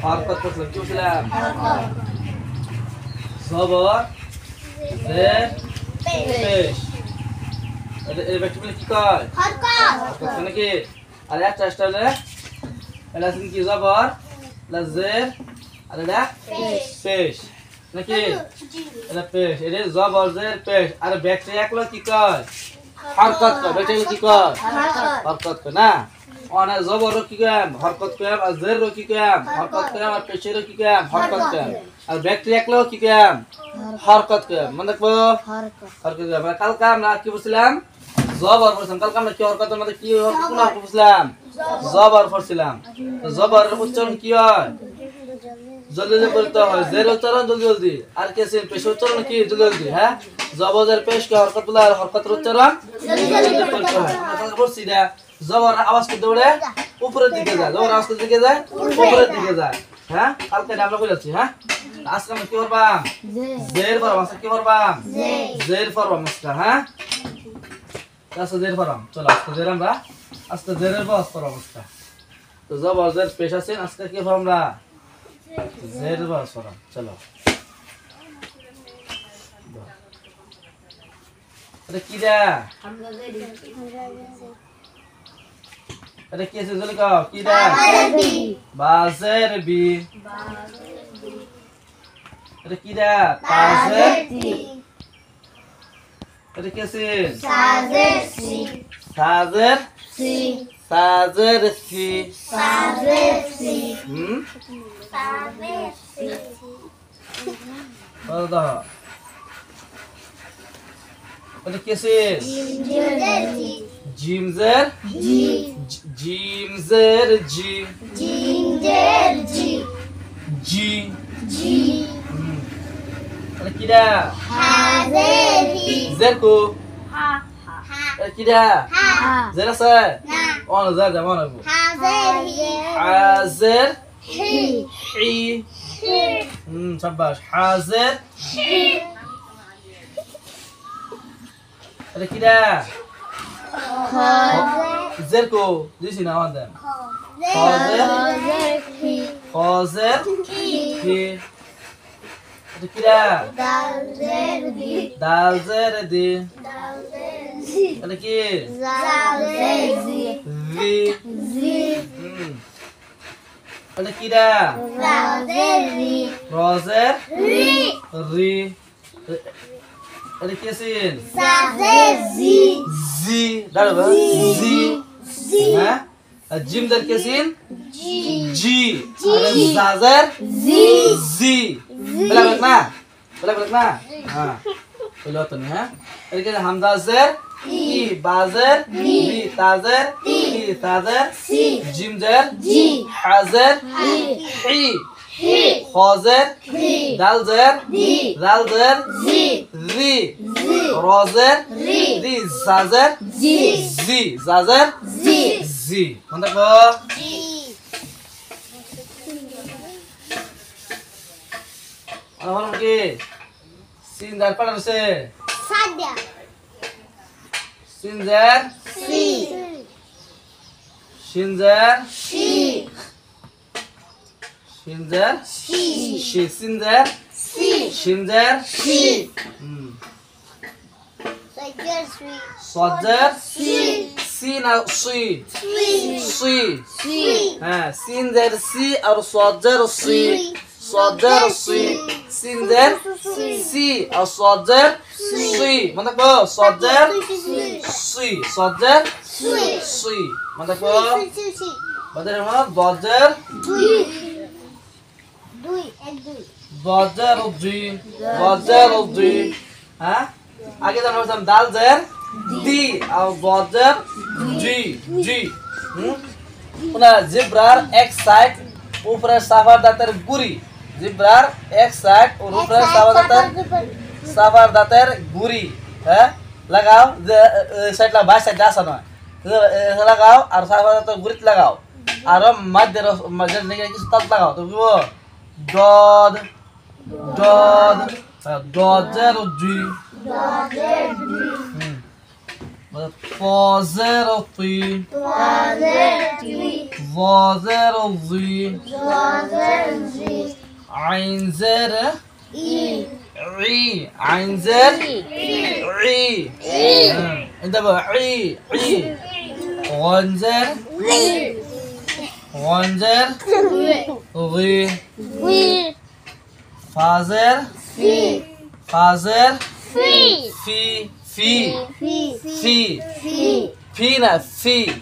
হরকত করছিলাম কি বলছিলাম জবর জের পেশ এই ব্যাকটেরিয়া কি কয় হরকত নাকি আর একটা হলো এটা কি জবর জের আর এটা পেশ নাকি এটা পেশ এটা জবর জের পেশ আর ব্যাকটেরিয়া একলো কি কয় হরকত কয় ব্যাকটেরিয়া কি কয় হরকত কয় না অনে জবর কি কয় হরকত কয় আর জের কি কয় হরকত কয় আর পেশের কি কয় হরকত কয় আর ব্যাকটেরিয়া একলো কি কয় হরকত কয় মনে রাখবো হরকত কয় আমরা কালকে আমরা কি বলছিলাম জবর বলছিলাম কালকে আমরা কি হরকতের মধ্যে কি কোন হরকত বলছিলাম জবর পড়ছিলাম জবরের উচ্চারণ কি হয় জলদি জলদি বলতে হয় জের উচ্চারণ জলদি জলদি আর কেসিন পেশ উচ্চারণ কি জলদি জলদি হ্যাঁ জবরের পেশ কি হরকত বলা আর হরকতের উচ্চারণ জলদি জলদি করতে হয় আমরা বলছি না জবর আওয়াজ করতে বলে উপরের দিকে যায় জবর আওয়াজ করতে দিকে যায় উপরের দিকে যায় হ্যাঁ কালকে আমরা বলেছি হ্যাঁ আজকে আমরা কি করব জের পড়ব আজকে কি করব জের পড়ব আজকে হ্যাঁ আজকে জের পড়ব চলো আজকে জের আমরা আজকে জেরের বস পড়ব আজকে তো জবর জের পেশ আছে আজকে কি পড়ব আমরা জের বস পড়ব চলো এটা কি দা হামজা জের এটা কি আছে জলদি কও কি দা বাজের বি এটা কি দা তাজের এটা কি আছে সাজের সি সাজের সি সাজের সি সাজের সি সাজের সি বলদা এটা কি আছে জিমজের জি জিমজের জি জিমজের জি জি জি এটা কিরা হাজের হি জেরকো হা হা এটা কিরা হা জের আছে না অন জের যেমন হবে হাজের হি হাজের হি হি শাবাশ হাজের হি এটা কিরা জেরকো দিছি না আমাদের হাজের হি এটা কিরা দালজের দি দালজের দি এটা কি জালজের জি জি জি এটা কিরা রাজের রি রজের রি রি এটা কি আছে সাজের জি জি দাঁড়াও জি জি হ্যাঁ জিমদার কি আছে জি জি আর জাজার জি জি বলা না হ্যাঁ বলো তো হ্যাঁ এটা কি হামজা জের ই বাজের বি তাজের তি তাজের সি জিমদার জি হাজের হি হি খাজের হি দালজের দি রালজের জি রি জি রজের রি রি জাজের জি জি জাজের জি জি মনে রাখো জি আমার কি সিনদার পড়া আছে সাদা সিনদার সি সিনদার সি সিনদার সি সি সিনদার সি সিনদার সি সজ্জার সি সি না সি সি সি হ্যাঁ সিনদার সি আর সজ্জার সি সজ্জার সি সিনদার সি আর সজ্জার সি মানে কো সজ্জার সি সজ্জার সি মানে কো বাদের হলো দজ্জার দুই দুই এক দুই দজ্জার দুই দজ্জার দুই হ্যাঁ আগে জানা হতাম দাল জের দি আর দজ্জার জি জি ওনা জিব্রার এক সাইড উপরে সাফার দাঁতের গুড়ি জিব্রার এক সাইড और ऊपर সাফার দাঁতের গুড়ি হ্যাঁ লাগাও যে সাইড লা বাই সাইড আসা নয় লাগাও আর সাফার দাঁতের গুড়িত লাগাও আর মাঝের নিকে কিছু তাত লাগাও তো কি দদ দদ দজের জি দজের জি طازر طي ظازر ظي عين زر عي عين زر عي انت بقى عي غنزر غنزر غي فازر فازر في فينا في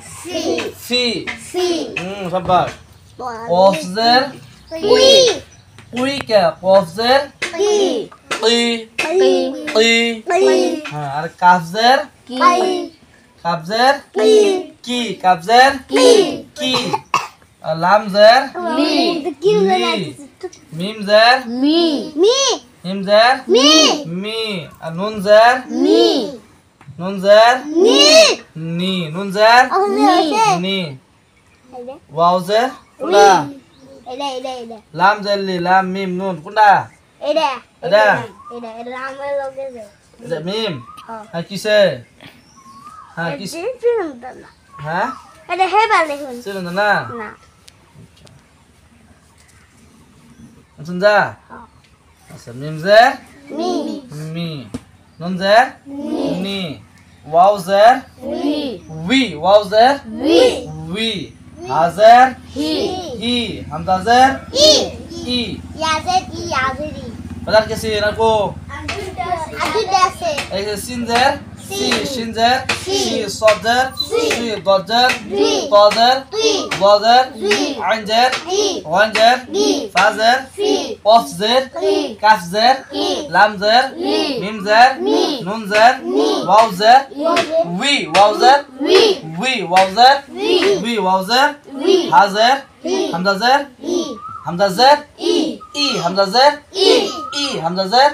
صبر قفزر قويك قفزر قي على كافزر كافزر كي كافزر كي لامزر ميمزر ميمزر مي نونزر نونزر ني نونزر ني واوزر لا لامزر لي لام ميم نون كندا ada ada mim kise kise ada hebat nih sudah nana sunza asal mim zer mi nun zer ni waw zer wi waw zer wi hazar hi hamza zer i yazir Padahal kesin aku. Aduh dasi. Sinzer, shinzer, sodzer, dodzer, todzer, dodzer, anzer, wanzer, fazer, ofzer, kafzer, lamzer, mimzer, nunzer, wawzer, wi wawzer, hazer, hamzazer, hamzazer, i hamzazer, i hamzazer,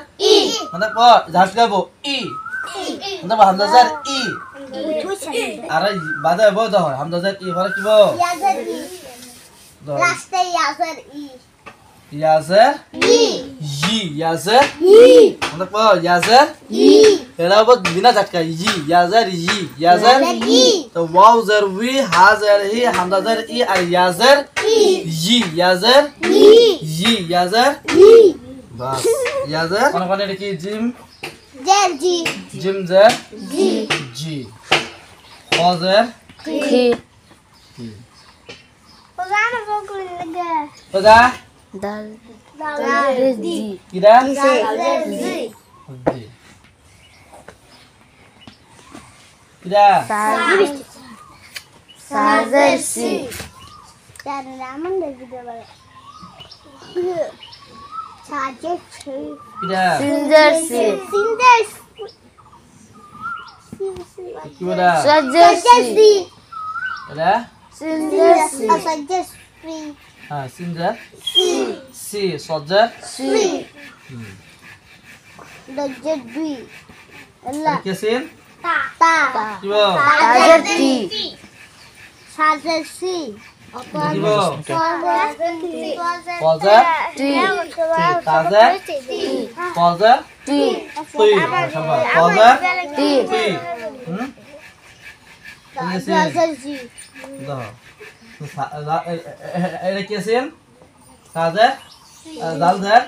mana po jahas gabo i mana po hamzazer i ara bada bo do hamzazer i fara ki bo Yazir last yazir yazer yi yazer mana po yazer era bo bina jhatka yi yazer to wawzer wi hazer hi hamzazer i ar yazer yi yazer bas yazer kono এটা কি gym zer gym zer জি খজর ki Pagano bokul laga pada dal di kira di kira Sazer si dan ramen da gitu bala Sajer si kira Sinder si kira Sajer si ada Sinder si Sajer si ha sinjar si sodjar si Dajer di Allah kesin ta kibo Sajer si Sajer si kibo Sajer Sajer Sajer Tui sama Sajer Tui kesin si dah এটা casing সাজার জালজার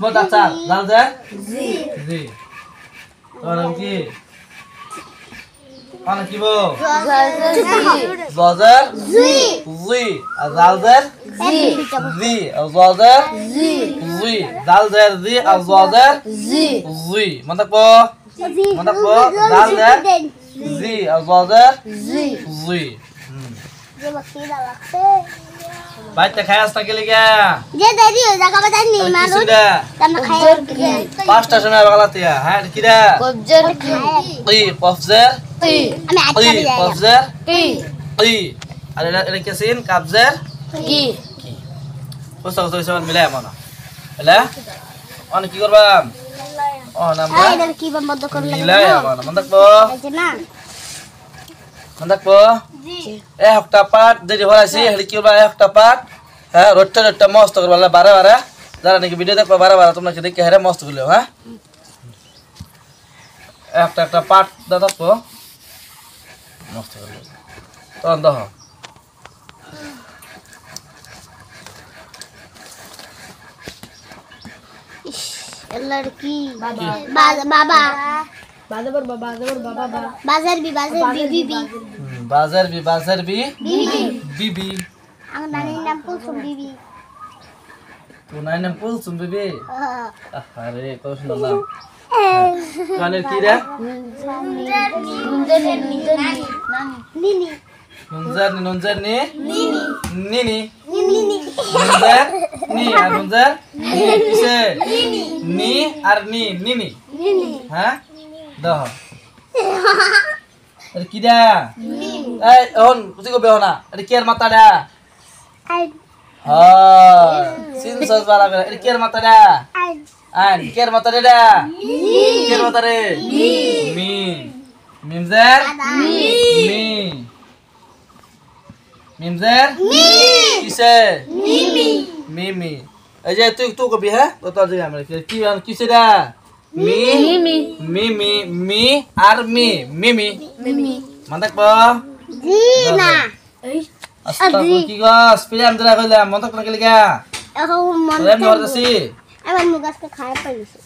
মোটা চার জালজার জি তোর নাম কি অনেক কি বল জাজার জি আর জালজার জি জাজার জি জালজার জি আর জাজার জি মনে পো জালজার জি আর জাজার জি Baca khayas tak liga. Dia tadi udah kapan tadi malu? Sudah. Sama kayak Pasta sana bakalat ya. Ha kira. Kobjer Qi qafzar. Ame Qi aja ya. qafzar. Ki Qi. Ada kesin kabzar. Ki Ustaz tulisan milay mana? Ala? Ana ki korban? Oh nama. Ay dari ki bambodo kor lagi. Milay mana? Mandak po. Aja na. Mandak po. একটা পাট যদি হরাইছি হেলি কি বলবা একটা পাট হ্যাঁ রোটটা মস্ত করে বললা বারে বারে যারা নাকি ভিডিও দেখবা বারে বারে তোমরা কি দেখে হেরে মস্ত করলেও হ্যাঁ একটা পাট দাদা তো নষ্ট করে তখন দেখ लड़की बाबा बाजार भी बीबी बाजार भी बीबी ang nanay ng pulsong bibi. Tunay ng pulsong bibi. Are, kau sudah nam. Kaner kira? Nini. Nunzar ni? Nini. Nini. Nunzar ni, nunzar ni. Kise? Ni ar ni, nini. Nini. Hah? Dah. Are kira? Eh, on, usi ko behona. Are kira mata dah. Ay. Sin sos bala kara. Are kira mata dah. Ay. An, kira mata dah. Kira mata re. Mi. Mimzar? Mi. Mimzar? Kise? Mimi. Aja tu ko biha? To to jaga mere. Kise dah? Mi ar mi. Mimi. Mantak po? Gina. Astagfirullah ki gas. Pilam jara kailam. Mantak na kaliga. Ako Rem nor dasi. Awan mugas ka khaya palisu.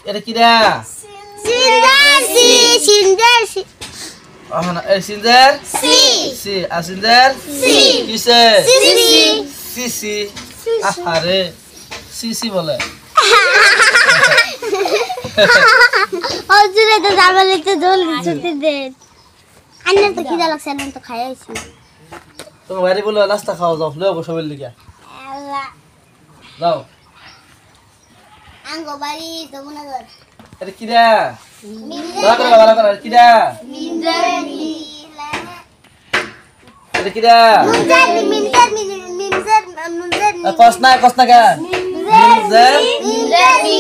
Ada kida. Sindersi. Oh na Sinzer? Si. Sinzer? Kise? Sisi. Are. Sisi bole. Ojure to jamale to dol chuti de. Anna to kida লাগছে না তো খাই আইছি। তুমি বাড়ি বলে নাস্তা খাও যাও লও গো সবের লিগা আল্লাহ যাও আঙ্গো বাড়ি তো মনে কর এটা কিডা বালা করে কিডা মিনজারি এটা কিডা মিনজার কস না কা মিনজারি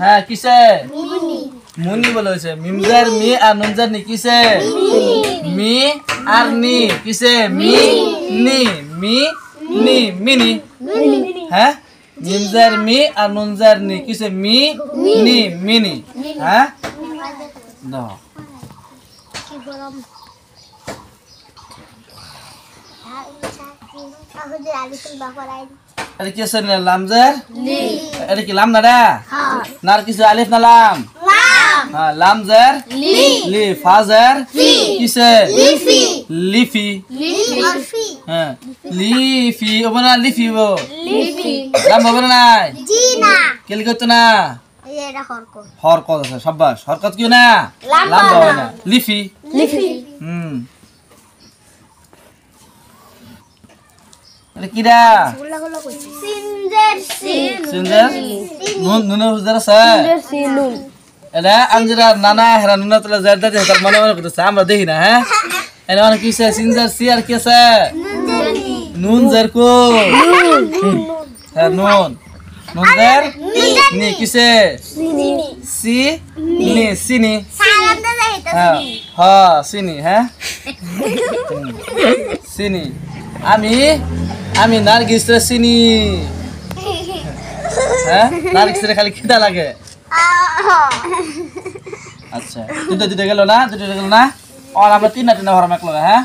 হ্যাঁ কিসে মুনি বলে হয়েছে মিমজার মি আর নুনজার নি কিসে মি আর নি কিসে মি মিনি হ্যাঁ মিমজার মি আর নুনজার নি কিসে মিনি হ্যাঁ দাও কি গরম আগে আলিফুল বাফারাই এটা কি আছে লামজার লি এটা কি লাম না রে হ্যাঁ নার কিসে আলিফ না লাম হ্যাঁ লামজার লি ফাজার কিসে লিফি হ্যাঁ লিফি ওবনা লিফি ও লাম হবে না জি না কেলি করতো না এটা হরকত হরকত আছে শাবাশ হরকত কি না লাম হবে না লিফি এটা কিডা গুলো কইছি সিনজার নুন জরা স্যার এটা আমজরা নানা হেরা নুন তোলা জারদা দে তার মনে মনে করতেছে আমরা দেখি না হ্যাঁ এটা অনেক কি আছে সিনজার সি আর কি আছে নুন জার কো হ্যাঁ নুন জার নি কিসে সি নি সিনি সালাম দে যাইতাছি হ্যাঁ হ্যাঁ সিনি হ্যাঁ সিনি আমি নারগিস রে চিনি হ্যাঁ নারগিস রে খালি খিদা লাগে আচ্ছা দুটো গেল না আর আমরা তিনটা হরম একলো হ্যাঁ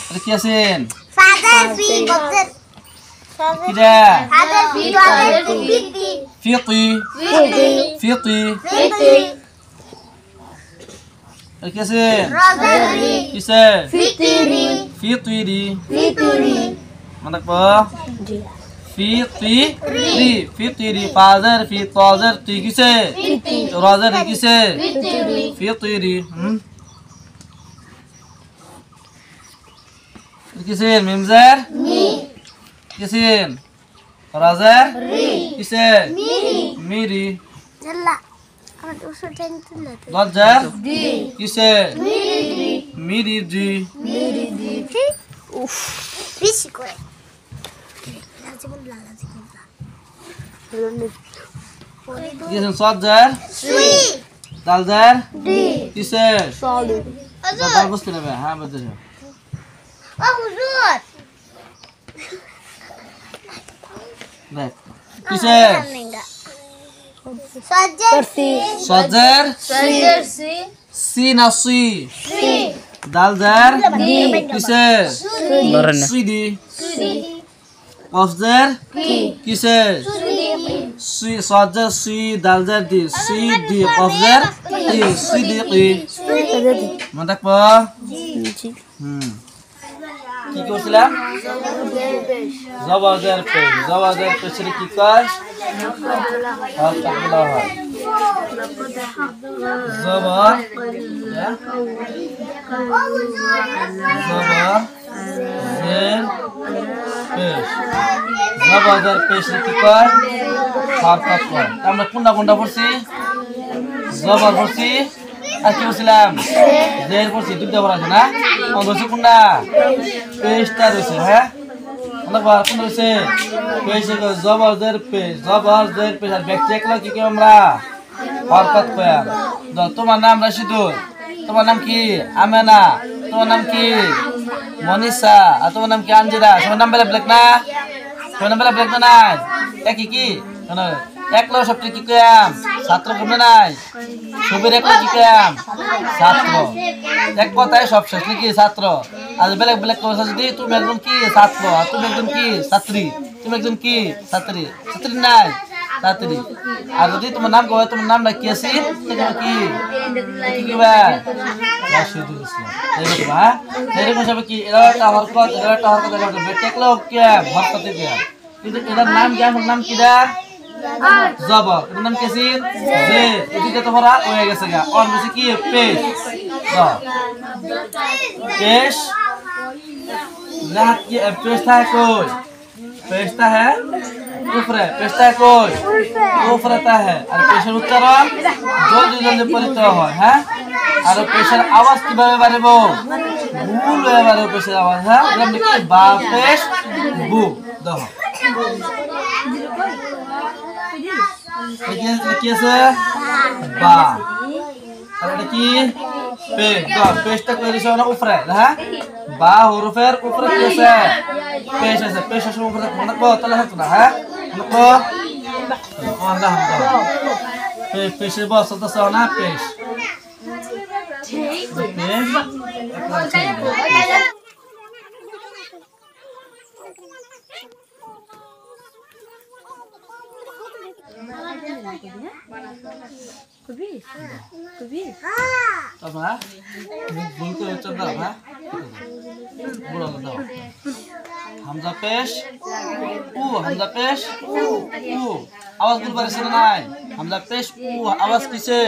এটা কি আছেন ফাদার ফি বক্সের কিডা ফাদার ফি ফিতি এটা কি আছেন রজারি কিসে ফিতরি ফিতরি মানক পা ফিতরি ফাজার ফি তাজার তুই কিসে রজার কিসে ফিতরি কিসে মিমজার কিসে রজার কিসে মিরি জাল্লা আমার দুশো টেন তুলে লজ্জার কিসে মিরি জি উফ বেশি করে লাজে বল লাজে কিসে সজ্জার সুই দালজার কিসে সলু দাল বসতে নেবে হ্যাঁ বুঝতে ও হুজুর দেখ কিসে সজের সি না সুই দাল জার কিসে সুই দি কফজের কিসে সুই সজের সুই দাল জার দি সুই দি কফজের দি সুই দি কি মনে থাকবো কি করছিলাম জবরদের পেশের কি কয় হরকত বলা হয় জবর জের পেশ জবরদের পেশের কি কয় হরকত কয় আমরা কোনটা পড়ছি জবর পড়ছি আর কি বলছিলাম জের পড়ছি দুইটা পড়া আছে না বলছি কোনটা পেশটা রয়েছে হ্যাঁ কোন রয়েছে পেশ জবর পেশ আর ব্যক্তি একলা কি আমরা হরকত কয়াম তোমার নাম রাশিদুল তোমার নাম কি আমেনা তোমার নাম কি মনিষা আর তোমার নাম কি আঞ্জিরা তোমার নাম বেলা ব্ল্যাক না তোমার নাম বেলা ব্ল্যাক না নাই একই কি একলা সবচেয়ে কি কয়াম ছাত্র কমে নাই ছবির একলা কি কয়াম ছাত্র এক কথায় সব শেষ নাকি ছাত্র আর বেলেগ কথা যদি তুমি একজন কি ছাত্র আর তুমি একজন কি ছাত্রী তুমি একজন কি ছাত্রী নাই ছাত্রী আর যদি তোমার নাম কয় তোমার নামটা কি আছে কি রাশিদুল ইসলাম এরকম হিসাবে কি এরা একটা হরকত দেখলো হরকতে কিন্তু এটার নাম কি আমার নাম কিরা জবর এটার নাম কেসি যে এদিকে তো ভরা হয়ে গেছে গা অন বেশি কি পেশ पेश पेशता है कोई पेशता है ऊपरे पेशता है कोई ऊपरता है और पेशर उच्चारण जल्दी पढ़ित হয় হ্যাঁ আর পেশের আওয়াজ কিভাবে বাড়াবো ভুল হয়ে বাড়াবো পেশের আওয়াজ হ্যাঁ এরকম কি বা পেশ বু দাও কি আছে বা আর এটা কি পেশটা করে দিছে না উপরে হ্যাঁ বা হরফের উপরে কি আছে পেশ আছে উপরে মনে কো তাহলে হতো না হ্যাঁ মনে কো আল্লাহ পেশের বস তো না পেশ হামজা পেশ উ আওয়াজ ভুল পারিছে না নাই হামজা পেশ উ আওয়াজ কিসে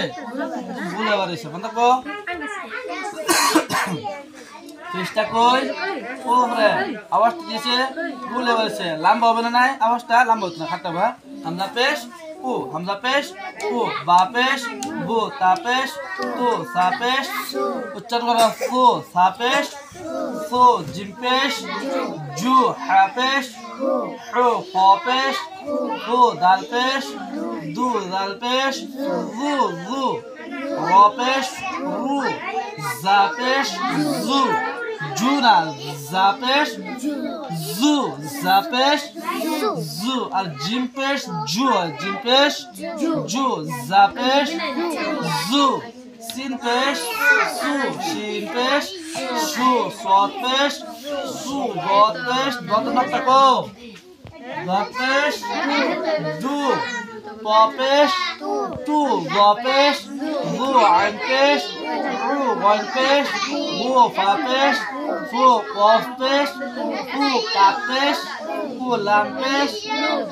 ভুল পারিছে বন্ধ কো পেশটা কই ও রে আওয়াজটা কিসে ভুল পারিছে লম্বা হবে না নাই আওয়াজটা লম্বা হচ্ছে না খাটবা হামজা পেশ हमजा पेश बा पेश बु ता पेश तु सा पेश उच्चारण करो सु सा पेश सु जिम पेश जु हा पेश हु फ पेश दु दाल पेश दु दाल पेश जु जु र पेश रु जा पेश जु जुना जा पेश जु जा पेश जु और जिम पेश जु जु जा पेश जु सिन पेश सु शिन पेश सु सौत पेश सु गौत पेश गौत नक्को गौत पेश दु प पेश तु ग पेश गु आइन पेश रु वन पेश गु फा पेश फु कफ पेश फु काफ पेश फु लाम पेश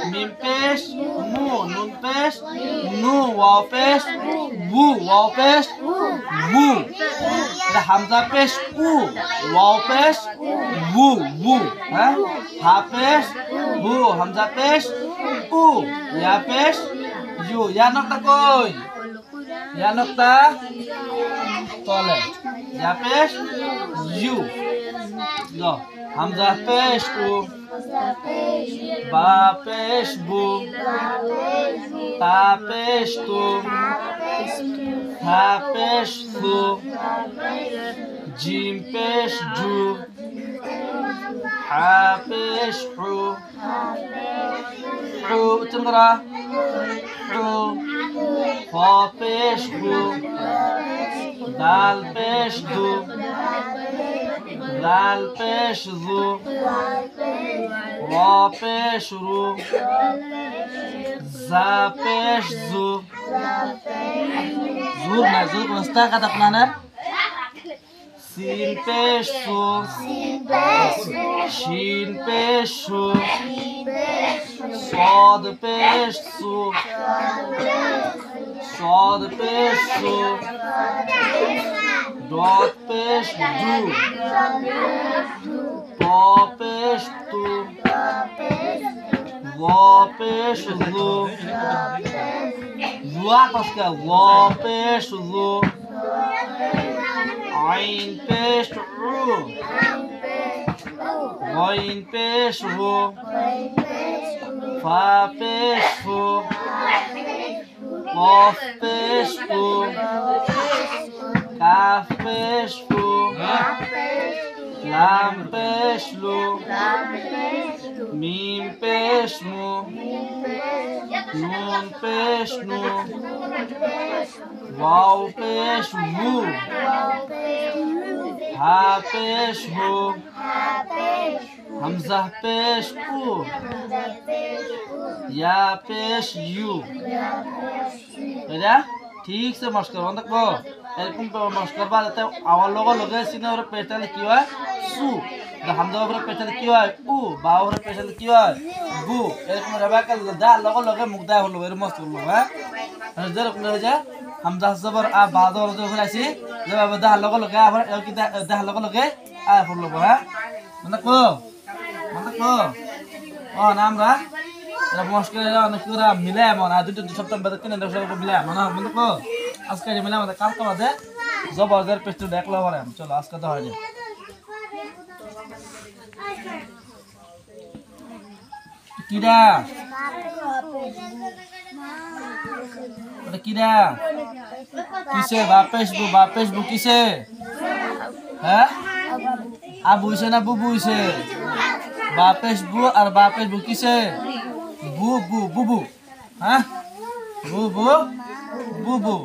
मिम पेश मु नुन पेश नु वाव पेश वु वाव पेश वु এটা হামজা পেশ উ ওয়াও পেশ वु হ্যাঁ হা পেশ হু হামজা পেশ উ ইয়া পেশ ইউ ইয়া নকটা কই ইয়া নকটা তলে ইয়া পেশ ইউ লো হামজা পেশ উ বা পেশ বু তা পেশ তু হা পেশ তু জিম পেশ জু হা পেশ হু হু উচ্চারণ করা হু फ पेश फू दाल पेश दू लाल पेश जू र पेश रू जा पेश जू जूर ना जूर रस्ता का अपना सीन पेश सू शीन पेश सू صاد पेश सू صاد पेश सू डॉट पेश दू प पेश तू व पेश लू लुआ कसका व पेश लू आइन पेश रू غين पेश हो फा पेश हो قاف पेश हो काफ पेश हो लाम पेश लो मीम पेश मो नून पेश नो वाव पेश वू हा पेश हो हमजा पेश उ या पेश यू ठीक से मस्क करो देखो এরকম মস্ক করবা যাতে আওয়ার লগে সিনা ওর পেছালে কি হয় সু হামজা ওর পেছালে কি হয় উ বা ওর পেছালে কি হয় বু এরকম রাবাকা দা লগে মুখ দা হলো এর মস্ত হলো হ্যাঁ আর যেরকম হয়ে যায় হামজা জবর আ বা দর যখন আসি জবাব দা লগে আবার কি দা লগে আ হলো হ্যাঁ মানে কো ও নামরা এরা মস্ক করে অনেক করে মিলে মন আর দুটো সপ্তাহ বাদে তিন সপ্তাহ মিলে মন মানে কো আজকে মিলে আমাদের কালকে বাদে জবরদস্ত পেস্ট দেখলো পারে চলো আজকে তো হয় কিরা কিরা কিসে বাপেশ বু কিসে হ্যাঁ আবু হইছে না বুবু হইছে বাপেশ বু আর বাপেশ বু কিসে বুবু হ্যাঁ বুবু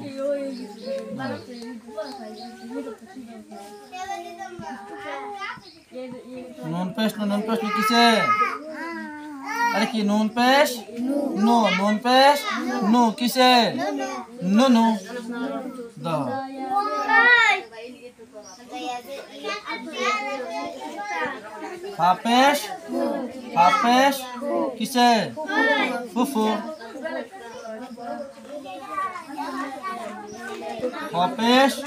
নুন পেশ কিসে अरे की नून पेश नो नून पेश नो किसे नो नो द फा पेश किसे फुफु फ पेश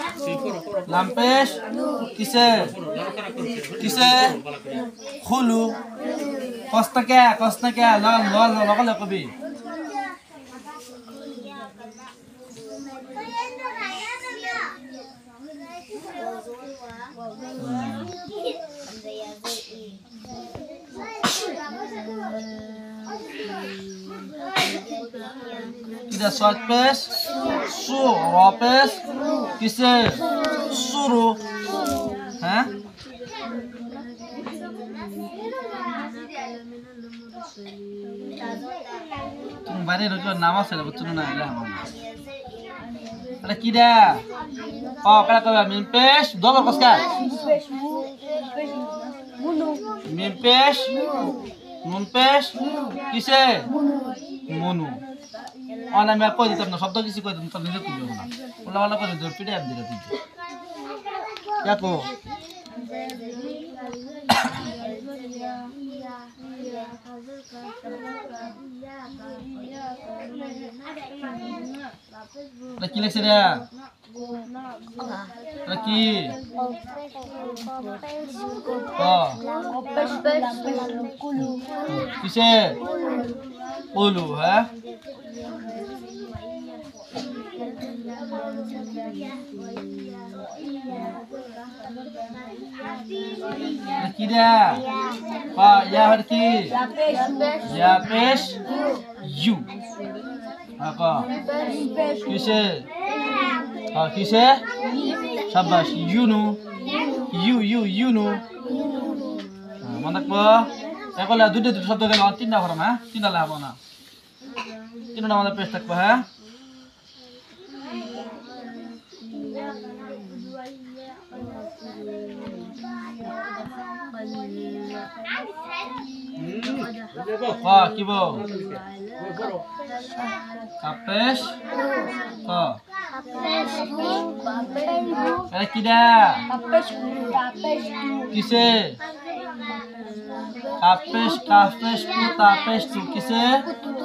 लाम पेश किसे खुलू কষ্ট কে লগ কবি কিদা শর্ট পেশ সু র পেশ কিসে শুরু হ্যাঁ तुम बारे रुको नामाज है बच्चों ना ले हम अरे किदा ओ कला कला मिन पेश दो बार कसका मिन पेश नुन पेश किसे मोनु অনা আমি কই দিতাম না শব্দ কিছু কই দিতাম নিজে কই দিও না ওলা ওলা করে জোর পিড়ে দিলা তুই দেখো কি লিখছে রে কি কিসে উলু হ্যাঁ কিরা পা ইয়া হর কি ইয়া পেশ ইউ আকা কিসে কিসে শাবাশ ইউনু ইউনু মনে কো একলা দুটো শব্দ গেল তিনটা করো না তিনটা লাগাবো না তিনটা আমাদের পেশ থাকবো হ্যাঁ ক কি বো কাপেশ ক আরে কিডা কিসে কাপেশ কাপেশ কু তাপেশ তু কিসে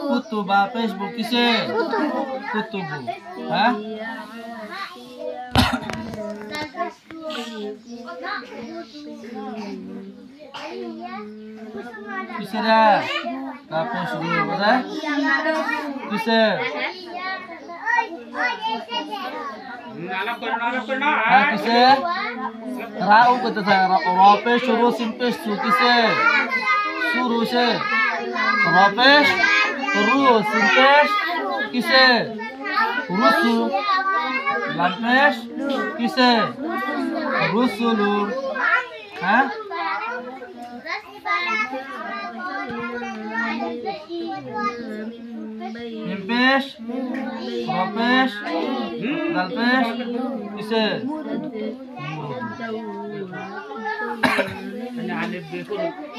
কুতু বাপেশ বু কিসে কুতুবু হ্যাঁ किसे रे कापे शुरू हो रहा है किसे हाँ किसे राउ कहते थे रापे शुरू सिंपेश शु किसे शुरू से रापेश रू सिंपेश किसे रुसु लापेश किसे रुसुलु हाँ निम्पेश रोपेश दलपेश किसे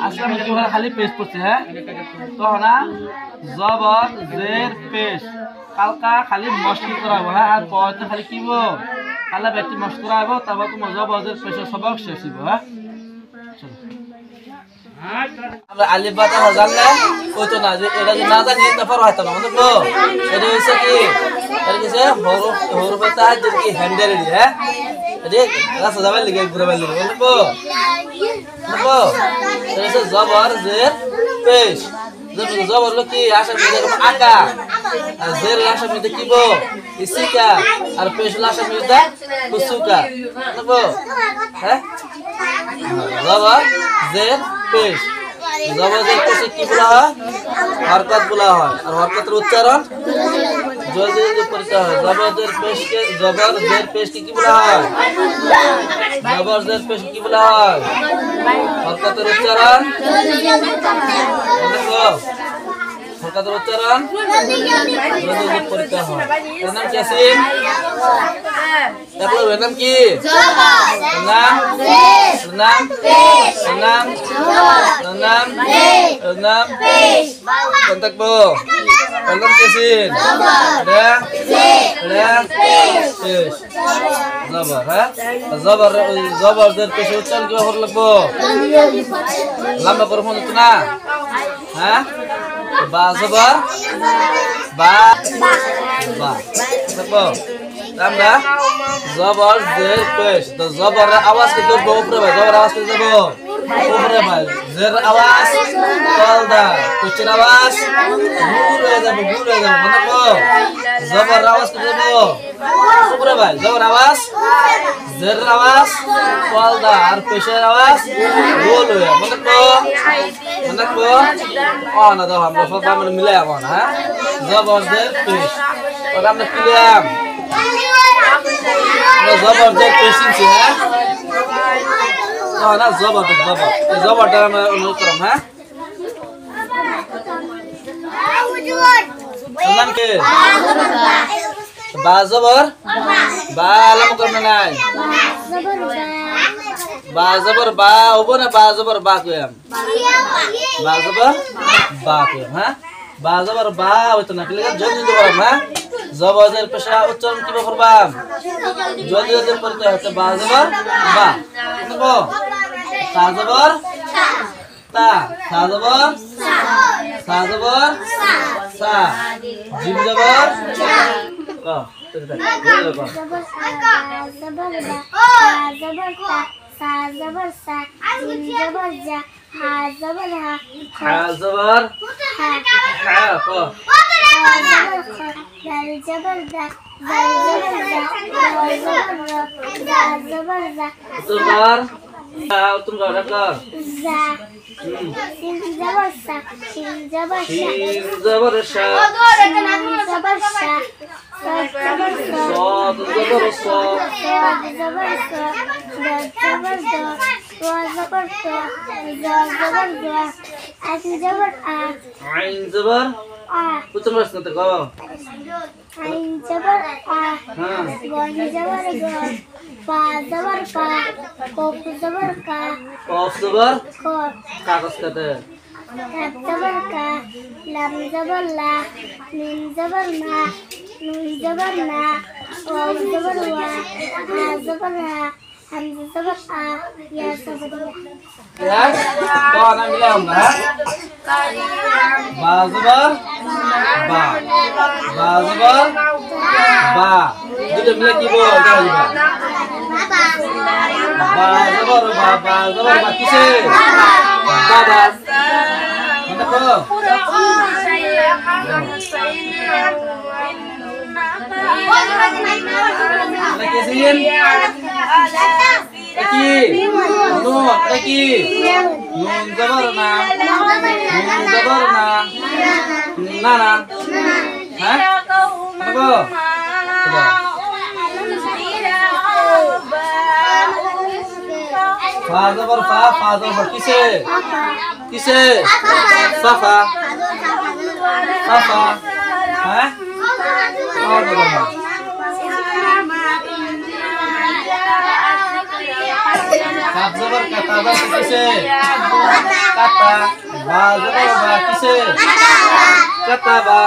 आजकल में क्यों खाली पेश पड़ते हैं तो है ना जबर जेर पेश कल का खाली मस्ती करा हुआ है और बहुत खाली की वो कल बैठी मस्ती करा है वो तब तुम जबर जेर पेश सबक शेष ही वो है আমরা আলিফ বা তা জানলে কইতো না যে এটা যে না জানি তারপর হয়তো না মানে তো এটা হইছে কি এর কিছু হরফ তা যে কি হ্যান্ডেল দি হ্যাঁ এটা রাসা যাবে লাগে ঘুরে বাইলে বলবো বলবো এটা হচ্ছে জবর জের পেশ জবর হলো কি আশা মধ্যে আকা আর জের আশা মধ্যে কি বো ইসিকা আর পেশ আশা মধ্যে কুসুকা বলবো হ্যাঁ জবর জের পেশ জবর জের পেশে কি বলা হয় হরকত বলা হয় আর হরকতের উচ্চারণ জলদি জলদি করতে হয় জবর জের পেশকে জবর জের পেশকে কি বলা হয় জবর জের পেশকে কি বলা হয় হরকতের উচ্চারণ দেখো হরকতের উচ্চারণ জলদি জলদি করতে হয় এর নাম কি আছে তারপর এর নাম কি নাম নাম নাম নাম নাম kontak bu kontak kesin ada pesh zabar ha zabar der pesh ucapkan ki hor lagbo lamba kormon itu na ha ba zabar ba lagbo lamba zabar der pesh to zabar awas kita bopre ba zabar awas kita bo ऊपर भाई जर आवाज तलदा कुचर आवाज गुर हो जाबो मतलब जबर आवाज करबो ऊपर भाई जबर आवाज जर आवाज तलदा और कुचर आवाज गोल हो मतलब ना तो हम सब में मिले अब ना जबर जर पेश और हमने क्लियर जबर जर पेशिंग से है ना जबर जबर टा मैं अनुरोध करम है नाम के बा जबर बा लम करना নাই बा जबर बा होबो ना बा जबर बा को हम बा जबर बा को हां बा जबर बा होतो ना क्लियर जल्दी जल्दी करम हां जबरदेर पेशा उच्चारण কি করবাম জলদি জলদি করতে হবে बा जबर बा দেখো सा जबर ता सा जबर सा जबर सा जिम जबर सा जबर सा जिम जबर जा हा जबर हा जबर हा को दल जबर दा जबर जा तुम कर जा सिन जबर सा शिन जबर शा जबर शा जबर शा जबर जबर सा जबर सा जबर दा जबर दा जबर दा जबर आ आइन जबर आ तुम रस न तो कहो आइन जबर आ हां गोन जबर गो पा जबर पा कोफ जबर का कोफ जबर को कागज कहते কাপ জবর কা লাম জবর লা মিম জবর মা নুন জবর না ওয়াও জবর ওয়া হা জবর হা হামজা জবর আ ইয়া জবর ইয়া তো না মিলাম না বা জবর বা বা জবর বা দুটো মিলে কি বল বা জবর বা জবর বা কিসে বাবা মনে করো Lekisin, leki, nun, leki, nun zabar na, nana, hah? Apa? Fa zabar kise, kise, safa, hah? Oh, zabar. Kaf zabar kata ba kise kata ba zabar ba kise kata ba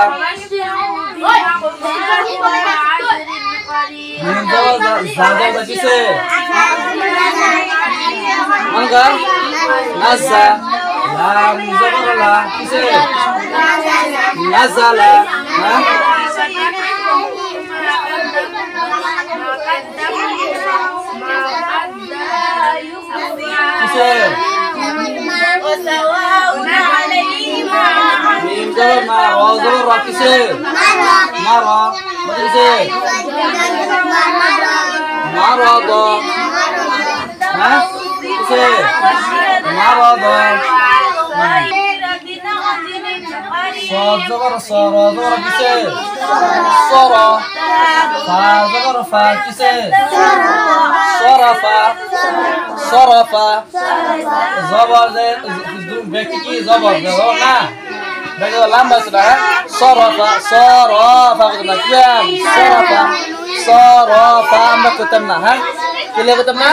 nun zabar zabar ba kise anggar nazza lam zabar la kise nazala ha Mim zabar ma, ra zabar ra kise mara, betul kise mara do, hah kise mara do. Sod zabar sa, ra zabar kise sora, fa zabar fa kise sorafa, sorafa. Zabar de ব্যক্তি কি জবর দেব না দেখো লম্বা ছিল সরফা সরফা কত না কিয়াম সরফা সরফা আমরা করতাম না হ্যাঁ কিলে করতাম না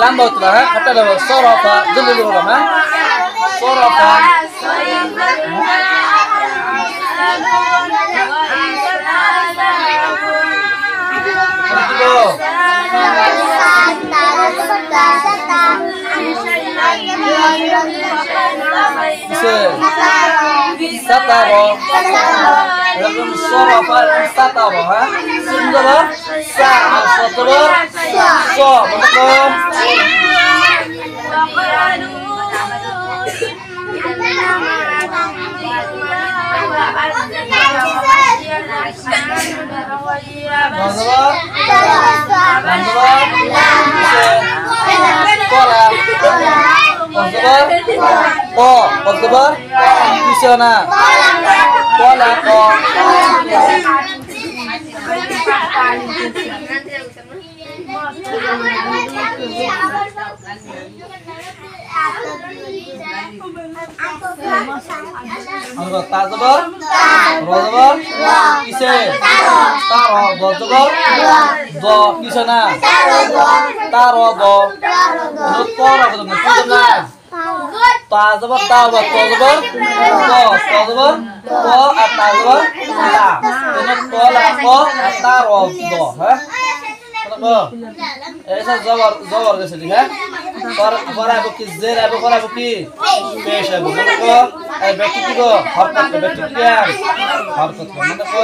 লম্বা হতো না হ্যাঁ হাতে দেব সরফা জলদি হলো না সরফা Sataro, lalu sorofa sataro, ha? Sundara, sa, sataro, so, betul? Oktober, Kisana, Pola, Tazabar, Rozabar, Kise, Taro, Dozabar, Do, Kisana, Taro, Do, Pora, Tazabar, Tazabar, Tazabar, Tazabar, To, Tazabar, Ta, Pola, To, Taro, Do, ha? ऐसा जबर जैसे लिखा पर बराबर की जेर है बराबर की पेश है मतलब को व्यक्ति को हरकत व्यक्ति क्या हरकत मतलब को